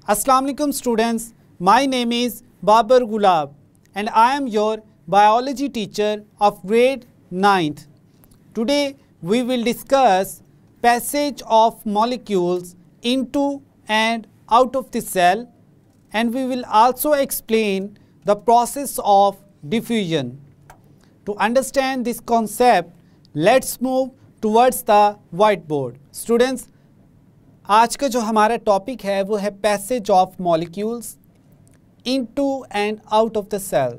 Assalamu alaikum students, my name is Babar Gulab and I am your biology teacher of grade 9th. Today we will discuss passage of molecules into and out of the cell, and we will also explain the process of diffusion. To understand this concept, let's move towards the whiteboard. Students, आज का जो हमारा topic है वो है passage of molecules into and out of the cell,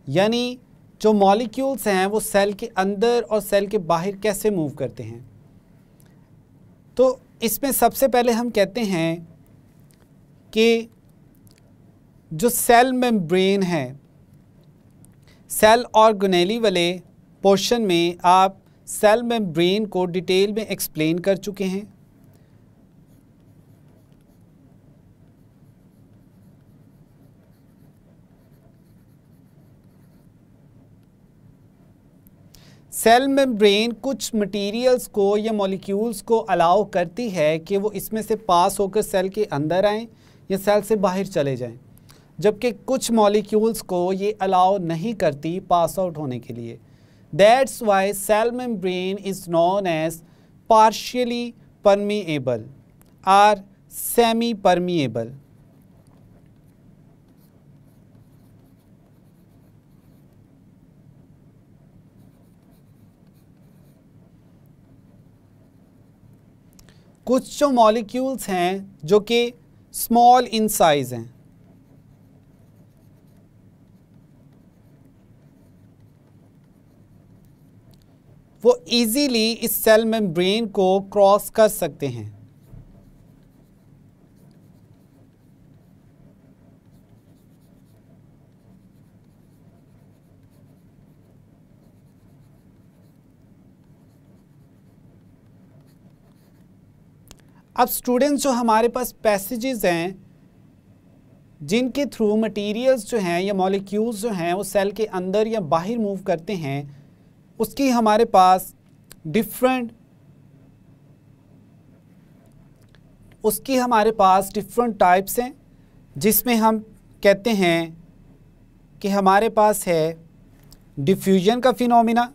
यानी जो molecules हैं वो सेल के अंदर और सेल के बाहर कैसे मूव करते हैं। तो इसमें सबसे पहले हम कहते हैं कि जो सेल मेम्ब्रेन है, सेल ऑर्गेनेली वाले पोर्शन में आप सेल मेम्ब्रेन को डिटेल में एक्सप्लेन कर चुके हैं। सेल मेम्ब्रेन कुछ मटेरियल्स को या मॉलिक्यूल्स को अलाउ करती है कि वो इसमें से पास होकर सेल के अंदर आएं या सेल से बाहर चले जाएं, जबकि कुछ मॉलिक्यूल्स को ये अलाउ नहीं करती पास आउट होने के लिए। That's why cell membrane is known as partially permeable और सेमी परमिएबल। कुछ जो मॉलिक्यूल्स हैं जो कि स्मॉल इन साइज़ हैं, वो इजीली इस सेल मेम्ब्रेन को क्रॉस कर सकते हैं। अब स्टूडेंट्स, जो हमारे पास पैसेजेस हैं जिनके थ्रू मटेरियल्स जो हैं या मॉलिक्यूल्स जो हैं वो सेल के अंदर या बाहर मूव करते हैं, उसकी हमारे पास डिफरेंट टाइप्स हैं, जिसमें हम कहते हैं कि हमारे पास है डिफ्यूजन का फिनोमिना,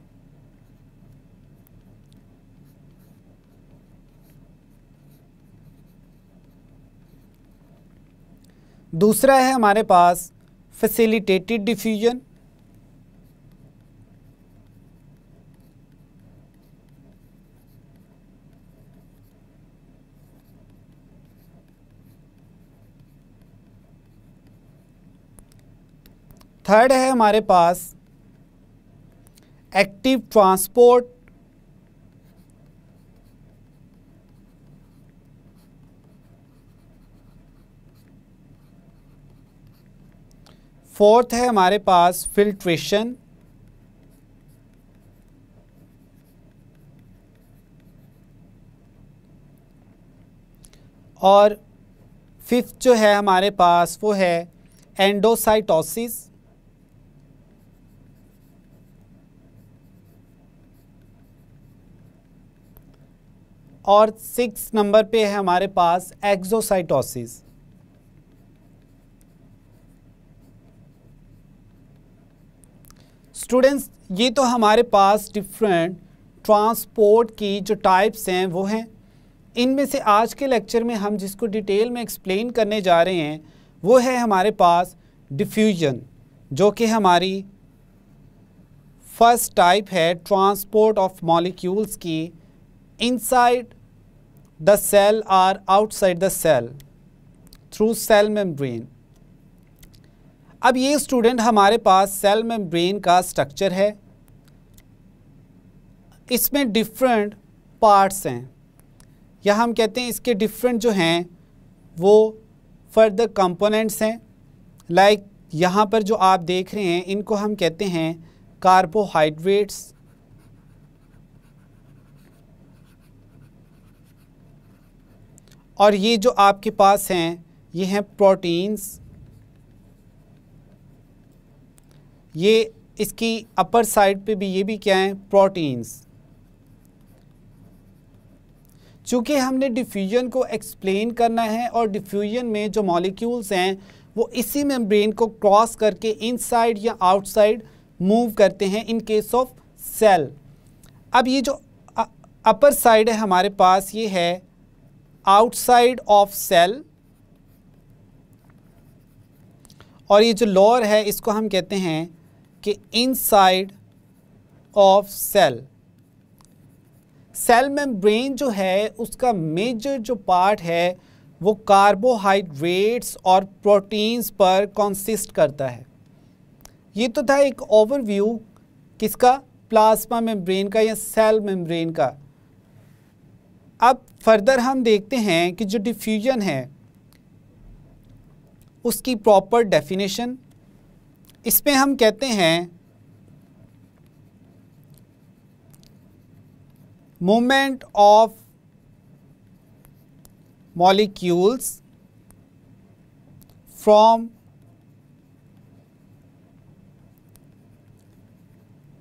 दूसरा है हमारे पास फैसिलिटेटेड डिफ्यूजन, थर्ड है हमारे पास एक्टिव ट्रांसपोर्ट, फोर्थ है हमारे पास फिल्ट्रेशन, और फिफ्थ जो है हमारे पास वो है एंडोसाइटोसिस, और 6 नंबर पे है हमारे पास एक्सोसाइटोसिस। स्टूडेंट्स, ये तो हमारे पास डिफरेंट ट्रांसपोर्ट की जो टाइप्स हैं वो हैं। इनमें से आज के लेक्चर में हम जिसको डिटेल में एक्सप्लेन करने जा रहे हैं वो है हमारे पास डिफ्यूजन, जो कि हमारी फर्स्ट टाइप है ट्रांसपोर्ट ऑफ मॉलिक्यूल्स की इनसाइड द सेल और outside the cell through cell membrane. अब ये स्टूडेंट हमारे पास सेल मेम्ब्रेन का स्ट्रक्चर है, इसमें डिफरेंट पार्ट्स हैं, या हम कहते हैं इसके डिफरेंट जो हैं वो फर्दर कंपोनेंट्स हैं। लाइक यहाँ पर जो आप देख रहे हैं इनको हम कहते हैं कार्बोहाइड्रेट्स, और ये जो आपके पास हैं ये हैं प्रोटीन्स। ये इसकी अपर साइड पे भी ये भी क्या हैं, प्रोटीन्स। चूँकि हमने डिफ्यूजन को एक्सप्लेन करना है और डिफ्यूजन में जो मॉलिक्यूल्स हैं वो इसी मेम्ब्रेन को क्रॉस करके इनसाइड या आउटसाइड मूव करते हैं इन केस ऑफ सेल। अब ये जो अपर साइड है हमारे पास, ये है आउटसाइड ऑफ सेल, और ये जो लोअर है इसको हम कहते हैं कि inside of cell. Cell membrane जो है उसका मेजर जो पार्ट है वो कार्बोहाइड्रेट्स और प्रोटीन्स पर कंसिस्ट करता है। ये तो था एक ओवरव्यू किसका, प्लाज्मा मेम्ब्रेन का या सेल मेम्ब्रेन का। अब फर्दर हम देखते हैं कि जो डिफ्यूजन है उसकी प्रॉपर डेफिनेशन, इसमें हम कहते हैं movement of molecules from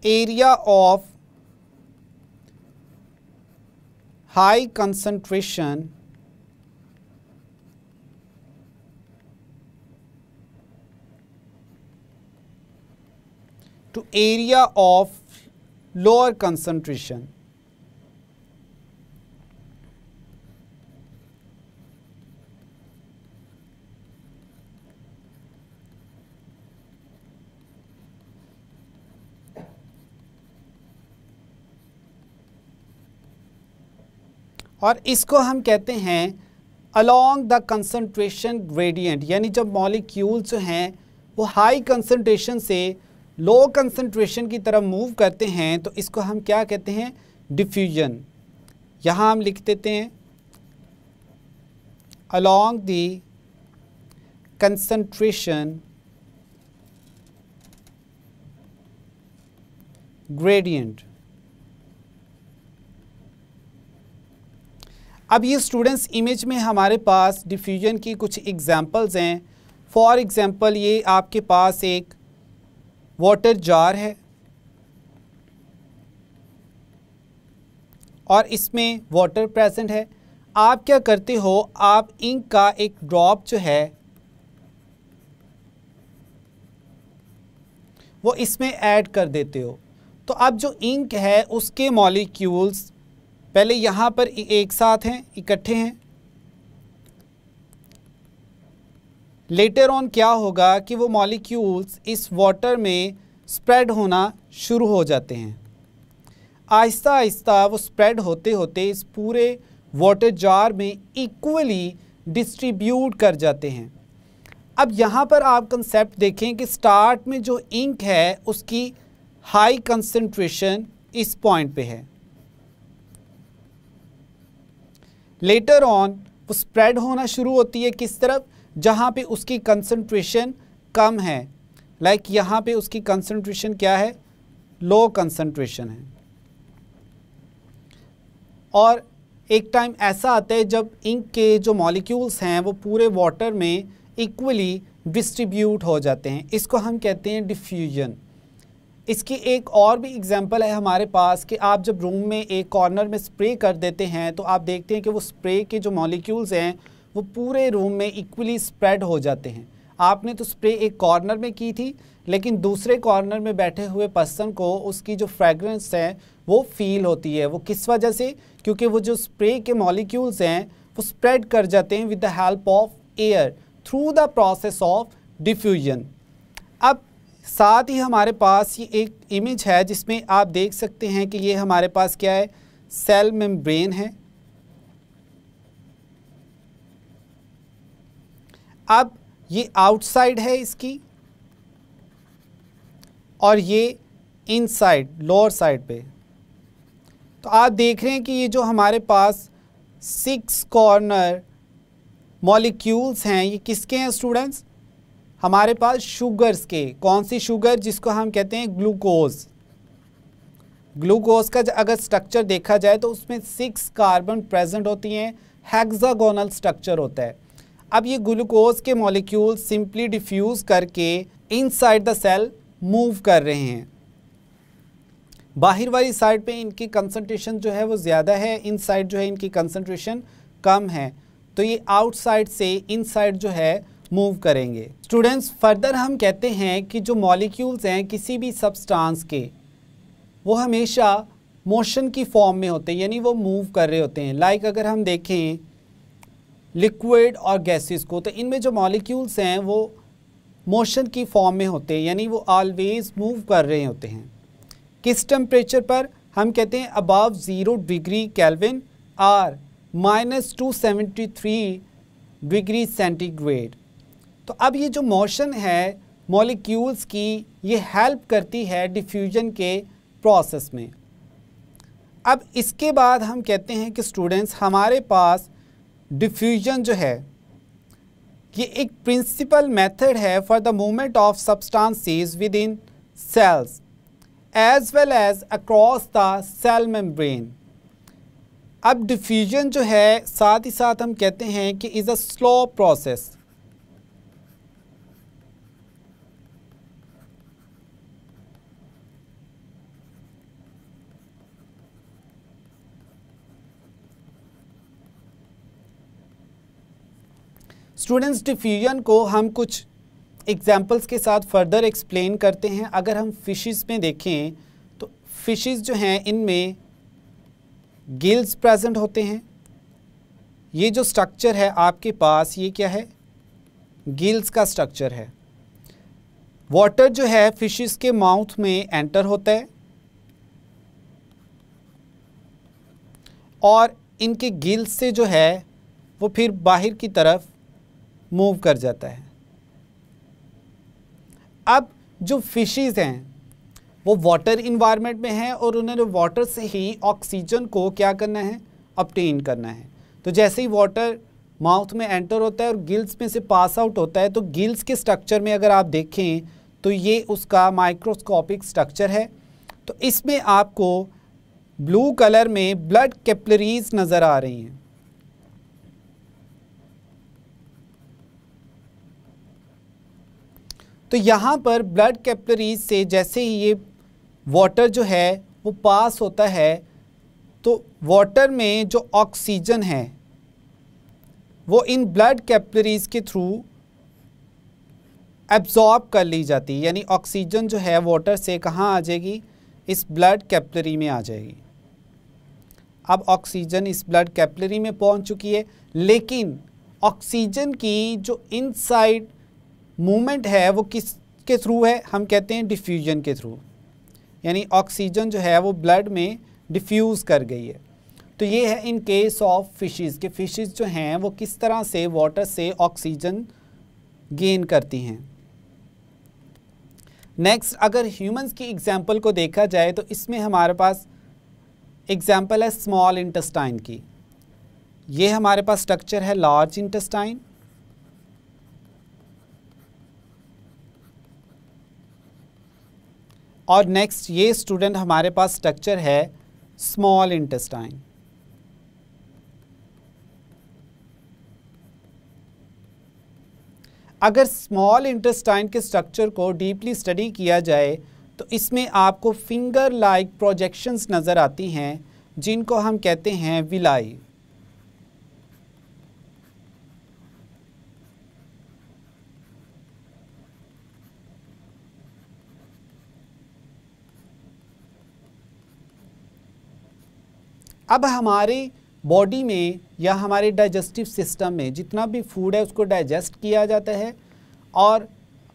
area of high concentration to area of lower concentration. और इसको हम कहते हैं अलोंग द कंसंट्रेशन ग्रेडियंट, यानी जब मॉलिक्यूल जो हैं वो हाई कंसंट्रेशन से लो कंसंट्रेशन की तरफ मूव करते हैं तो इसको हम क्या कहते हैं, डिफ्यूजन। यहाँ हम लिख देते हैं अलोंग द कंसंट्रेशन ग्रेडियंट। अब ये स्टूडेंट्स इमेज में हमारे पास डिफ्यूजन की कुछ एग्जांपल्स हैं। फॉर एग्जांपल ये आपके पास एक वाटर जार है और इसमें वाटर प्रेजेंट है। आप क्या करते हो, आप इंक का एक ड्रॉप जो है वो इसमें ऐड कर देते हो। तो अब जो इंक है उसके मॉलिक्यूल्स पहले यहाँ पर एक साथ हैं, इकट्ठे हैं। लेटर ऑन क्या होगा कि वो मॉलिक्यूल्स इस वाटर में स्प्रेड होना शुरू हो जाते हैं। आहिस्ता आहिस्ता वो स्प्रेड होते होते इस पूरे वाटर जार में इक्वली डिस्ट्रीब्यूट कर जाते हैं। अब यहाँ पर आप कंसेप्ट देखें कि स्टार्ट में जो इंक है उसकी हाई कंसंट्रेशन इस पॉइंट पे है, लेटर ऑन वो स्प्रेड होना शुरू होती है किस तरफ, जहाँ पे उसकी कंसंट्रेशन कम है। लाइक यहाँ पे उसकी कंसंट्रेशन क्या है, लो कंसंट्रेशन है। और एक टाइम ऐसा आता है जब इंक के जो मॉलिक्यूल्स हैं वो पूरे वाटर में इक्वली डिस्ट्रीब्यूट हो जाते हैं। इसको हम कहते हैं डिफ्यूजन। इसकी एक और भी एग्जांपल है हमारे पास कि आप जब रूम में एक कॉर्नर में स्प्रे कर देते हैं तो आप देखते हैं कि वो स्प्रे के जो मॉलिक्यूल्स हैं वो पूरे रूम में इक्वली स्प्रेड हो जाते हैं। आपने तो स्प्रे एक कॉर्नर में की थी, लेकिन दूसरे कॉर्नर में बैठे हुए पर्सन को उसकी जो फ्रेगरेंस है वो फील होती है। वो किस वजह से, क्योंकि वो जो स्प्रे के मॉलिक्यूल्स हैं वो स्प्रेड कर जाते हैं with the help of air through the process of diffusion. अब साथ ही हमारे पास ये एक इमेज है जिसमें आप देख सकते हैं कि ये हमारे पास क्या है, सेल मेम्ब्रेन है। अब ये आउटसाइड है इसकी और ये इनसाइड लोअर साइड पे। तो आप देख रहे हैं कि ये जो हमारे पास 6 कॉर्नर मॉलिक्यूल्स हैं ये किसके हैं स्टूडेंट्स, हमारे पास शुगर्स के। कौन सी शुगर, जिसको हम कहते हैं ग्लूकोज। ग्लूकोज का अगर स्ट्रक्चर देखा जाए तो उसमें 6 कार्बन प्रेजेंट होती हैं, हेक्सागोनल स्ट्रक्चर होता है। अब ये ग्लूकोज के मॉलिक्यूल सिंपली डिफ्यूज करके इनसाइड द सेल मूव कर रहे हैं। बाहर वाली साइड पे इनकी कंसंट्रेशन जो है वो ज़्यादा है, इन साइड जो है इनकी कंसंट्रेशन कम है, तो ये आउटसाइड से इनसाइड जो है मूव करेंगे। स्टूडेंट्स, फर्दर हम कहते हैं कि जो मॉलिक्यूल्स हैं किसी भी सब्सटेंस के, वो हमेशा मोशन की फॉर्म में होते हैं, यानी वो मूव कर रहे होते हैं। लाइक अगर हम देखें लिक्विड और गैसेस को, तो इनमें जो मॉलिक्यूल्स हैं वो मोशन की फॉर्म में होते हैं, यानी वो ऑलवेज मूव कर रहे होते हैं। किस टेम्परेचर पर? हम कहते हैं अबव 0 डिग्री केल्विन और -273 डिग्री सेंटीग्रेड। तो अब ये जो मोशन है मॉलिक्यूल्स की, ये हेल्प करती है डिफ्यूजन के प्रोसेस में। अब इसके बाद हम कहते हैं कि स्टूडेंट्स, हमारे पास डिफ्यूजन जो है ये एक प्रिंसिपल मेथड है for the movement of substances within cells as well as across the cell membrane. अब डिफ्यूजन जो है साथ ही साथ हम कहते हैं कि is a slow process. Students, diffusion को हम कुछ एग्जाम्पल्स के साथ फर्दर एक्सप्लेन करते हैं। अगर हम फिशेस में देखें तो फिशेस जो हैं इनमें गिल्स प्रेजेंट होते हैं। ये जो स्ट्रक्चर है आपके पास, ये क्या है? गिल्स का स्ट्रक्चर है। वाटर जो है फिशेस के माउथ में एंटर होता है और इनके गिल्स से जो है वो फिर बाहर की तरफ मूव कर जाता है। अब जो फिशेस हैं वो वाटर इन्वायरमेंट में हैं और उन्होंने वाटर से ही ऑक्सीजन को क्या करना है? ऑब्टेन करना है। तो जैसे ही वाटर माउथ में एंटर होता है और गिल्स में से पास आउट होता है, तो गिल्स के स्ट्रक्चर में अगर आप देखें तो ये उसका माइक्रोस्कोपिक स्ट्रक्चर है। तो इसमें आपको ब्लू कलर में ब्लड कैपिलरीज नज़र आ रही हैं। तो यहाँ पर ब्लड कैपिलरीज से जैसे ही ये वाटर जो है वो पास होता है, तो वाटर में जो ऑक्सीजन है वो इन ब्लड कैपिलरीज के थ्रू एब्जॉर्ब कर ली जाती है, यानी ऑक्सीजन जो है वाटर से कहाँ आ जाएगी? इस ब्लड कैपिलरी में आ जाएगी। अब ऑक्सीजन इस ब्लड कैपिलरी में पहुँच चुकी है, लेकिन ऑक्सीजन की जो इनसाइड मूवमेंट है वो किसके थ्रू है? हम कहते हैं डिफ्यूजन के थ्रू, यानी ऑक्सीजन जो है वो ब्लड में डिफ्यूज़ कर गई है। तो ये है इन केस ऑफ फिशेस के फिशेस जो हैं वो किस तरह से वाटर से ऑक्सीजन गेन करती हैं। नेक्स्ट, अगर ह्यूमंस की एग्जांपल को देखा जाए तो इसमें हमारे पास एग्जांपल है स्मॉल इंटेस्टाइन की। ये हमारे पास स्ट्रक्चर है लार्ज इंटेस्टाइन, और नेक्स्ट ये स्टूडेंट हमारे पास स्ट्रक्चर है स्मॉल इंटेस्टाइन। अगर स्मॉल इंटेस्टाइन के स्ट्रक्चर को डीपली स्टडी किया जाए तो इसमें आपको फिंगर लाइक प्रोजेक्शंस नज़र आती हैं, जिनको हम कहते हैं विलाई। अब हमारे बॉडी में या हमारे डाइजेस्टिव सिस्टम में जितना भी फूड है उसको डाइजेस्ट किया जाता है, और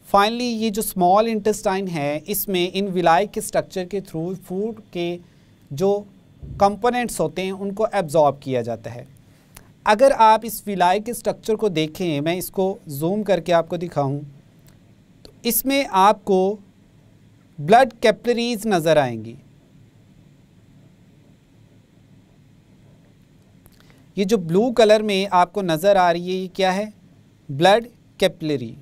फाइनली ये जो स्मॉल इंटेस्टाइन है इसमें इन विलाई के स्ट्रक्चर के थ्रू फूड के जो कंपोनेंट्स होते हैं उनको एब्जॉर्ब किया जाता है। अगर आप इस विलाई के स्ट्रक्चर को देखें, मैं इसको जूम करके आपको दिखाऊं, तो इसमें आपको ब्लड कैपिलरीज नज़र आएंगी। ये जो ब्लू कलर में आपको नज़र आ रही है ये क्या है? Blood capillary.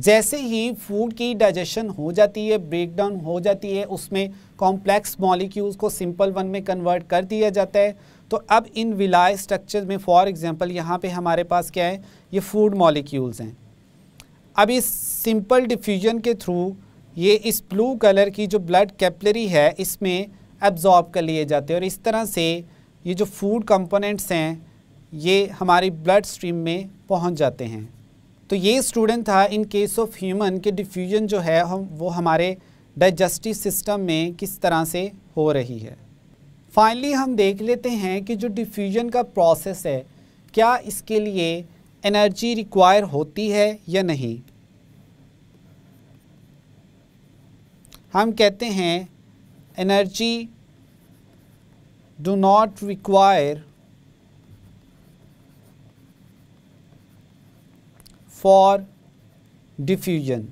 जैसे ही फूड की डाइजेशन हो जाती है, ब्रेकडाउन हो जाती है, उसमें कॉम्प्लेक्स मॉलिक्यूल्स को सिंपल वन में कन्वर्ट कर दिया जाता है। तो अब इन विलाय स्ट्रक्चर में फॉर एग्जांपल यहाँ पे हमारे पास क्या है, ये फूड मॉलिक्यूल्स हैं। अब इस सिंपल डिफ्यूजन के थ्रू ये इस ब्लू कलर की जो ब्लड कैपिलरी है इसमें एब्जॉर्ब कर लिए जाते हैं और इस तरह से ये जो फूड कंपोनेंट्स हैं ये हमारी ब्लड स्ट्रीम में पहुंच जाते हैं। तो ये स्टूडेंट था इन केस ऑफ ह्यूमन के डिफ्यूजन जो है वो हमारे डाइजेस्टिव सिस्टम में किस तरह से हो रही है। फाइनली हम देख लेते हैं कि जो डिफ्यूजन का प्रोसेस है क्या इसके लिए एनर्जी रिक्वायर होती है या नहीं। हम कहते हैं energy do not require for diffusion,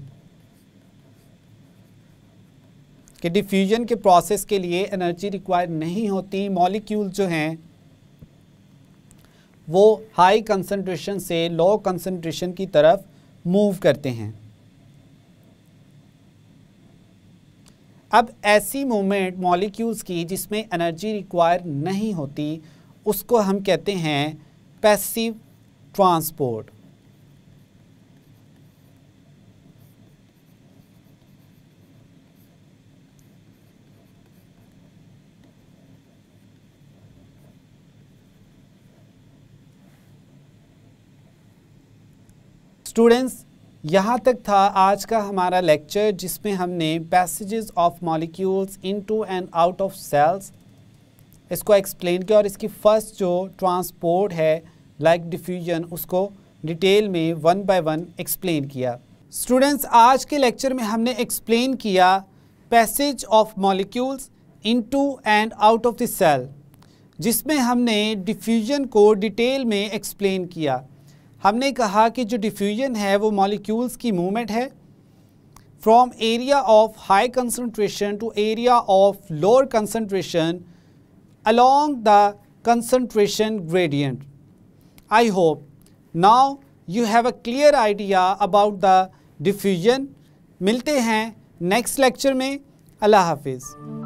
कि डिफ्यूजन के प्रोसेस के लिए एनर्जी रिक्वायर नहीं होती। मॉलिक्यूल जो हैं वो हाई कंसंट्रेशन से लो कंसंट्रेशन की तरफ मूव करते हैं। अब ऐसी मूवमेंट मॉलिक्यूल्स की जिसमें एनर्जी रिक्वायर नहीं होती उसको हम कहते हैं पैसिव ट्रांसपोर्ट। स्टूडेंट्स, यहाँ तक था आज का हमारा लेक्चर जिसमें हमने passages of molecules into and out of cells इसको एक्सप्लेन किया और इसकी फर्स्ट जो ट्रांसपोर्ट है लाइक डिफ्यूजन उसको डिटेल में वन बाय वन एक्सप्लेन किया। स्टूडेंट्स, आज के लेक्चर में हमने एक्सप्लेन किया passage of molecules into and out of the cell, जिसमें हमने डिफ्यूजन को डिटेल में एक्सप्लेन किया। हमने कहा कि जो डिफ्यूजन है वो मॉलिक्यूल्स की मूवमेंट है from area of high concentration to area of lower concentration along the concentration gradient. I hope now you have a clear idea about the diffusion. मिलते हैं नेक्स्ट लेक्चर में। अल्लाह हाफिज़।